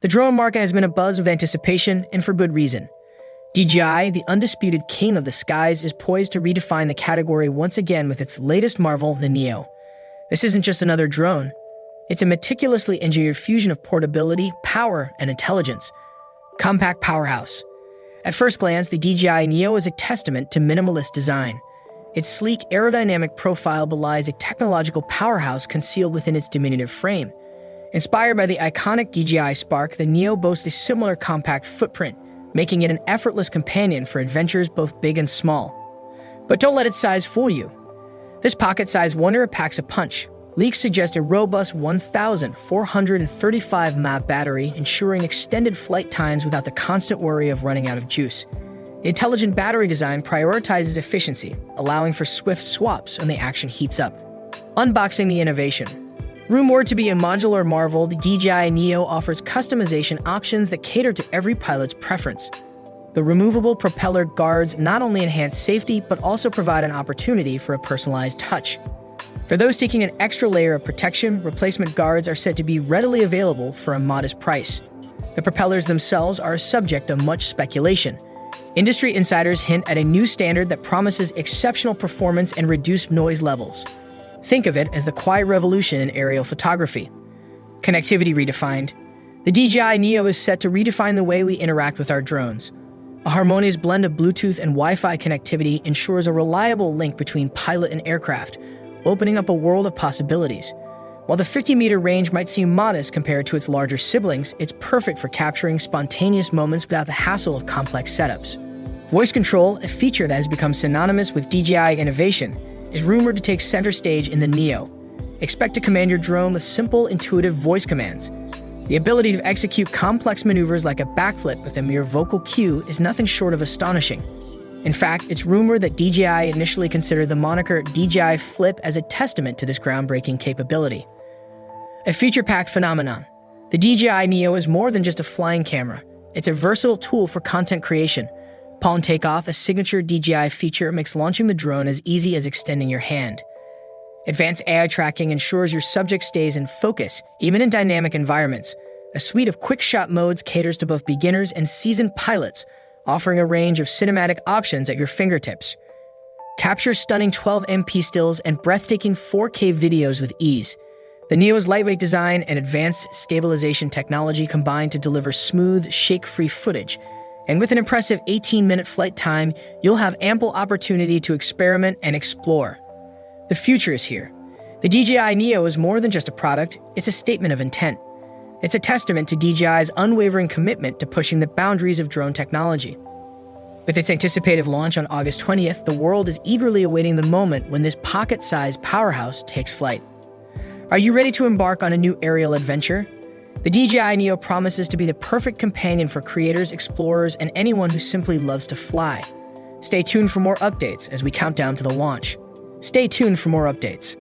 The drone market has been abuzz with anticipation, and for good reason. DJI, the undisputed king of the skies, is poised to redefine the category once again with its latest marvel, the Neo. This isn't just another drone. It's a meticulously engineered fusion of portability, power, and intelligence. Compact powerhouse. At first glance, the DJI Neo is a testament to minimalist design. Its sleek, aerodynamic profile belies a technological powerhouse concealed within its diminutive frame. Inspired by the iconic DJI Spark, the Neo boasts a similar compact footprint, making it an effortless companion for adventures both big and small. But don't let its size fool you. This pocket-sized wonder packs a punch. Leaks suggest a robust 1,435 mAh battery, ensuring extended flight times without the constant worry of running out of juice. The intelligent battery design prioritizes efficiency, allowing for swift swaps when the action heats up. Unboxing the innovation. Rumored to be a modular marvel, the DJI Neo offers customization options that cater to every pilot's preference. The removable propeller guards not only enhance safety, but also provide an opportunity for a personalized touch. For those seeking an extra layer of protection, replacement guards are said to be readily available for a modest price. The propellers themselves are a subject of much speculation. Industry insiders hint at a new standard that promises exceptional performance and reduced noise levels. Think of it as the quiet revolution in aerial photography. Connectivity redefined. The DJI Neo is set to redefine the way we interact with our drones. A harmonious blend of Bluetooth and Wi-Fi connectivity ensures a reliable link between pilot and aircraft, opening up a world of possibilities. While the 50-meter range might seem modest compared to its larger siblings, it's perfect for capturing spontaneous moments without the hassle of complex setups. Voice control, a feature that has become synonymous with DJI innovation, is rumored to take center stage in the Neo. Expect to command your drone with simple, intuitive voice commands. The ability to execute complex maneuvers like a backflip with a mere vocal cue is nothing short of astonishing. In fact, it's rumored that DJI initially considered the moniker DJI Flip as a testament to this groundbreaking capability. A feature-packed phenomenon. The DJI Neo is more than just a flying camera. It's a versatile tool for content creation. Palm takeoff, a signature DJI feature, makes launching the drone as easy as extending your hand. Advanced AI tracking ensures your subject stays in focus, even in dynamic environments. A suite of quick-shot modes caters to both beginners and seasoned pilots, offering a range of cinematic options at your fingertips. Capture stunning 12MP stills and breathtaking 4K videos with ease. The Neo's lightweight design and advanced stabilization technology combine to deliver smooth, shake-free footage. And with an impressive 18-minute flight time, you'll have ample opportunity to experiment and explore. The future is here. The DJI Neo is more than just a product, it's a statement of intent. It's a testament to DJI's unwavering commitment to pushing the boundaries of drone technology. With its anticipated launch on August 20th, the world is eagerly awaiting the moment when this pocket-sized powerhouse takes flight. Are you ready to embark on a new aerial adventure? The DJI Neo promises to be the perfect companion for creators, explorers, and anyone who simply loves to fly. Stay tuned for more updates as we count down to the launch. Stay tuned for more updates.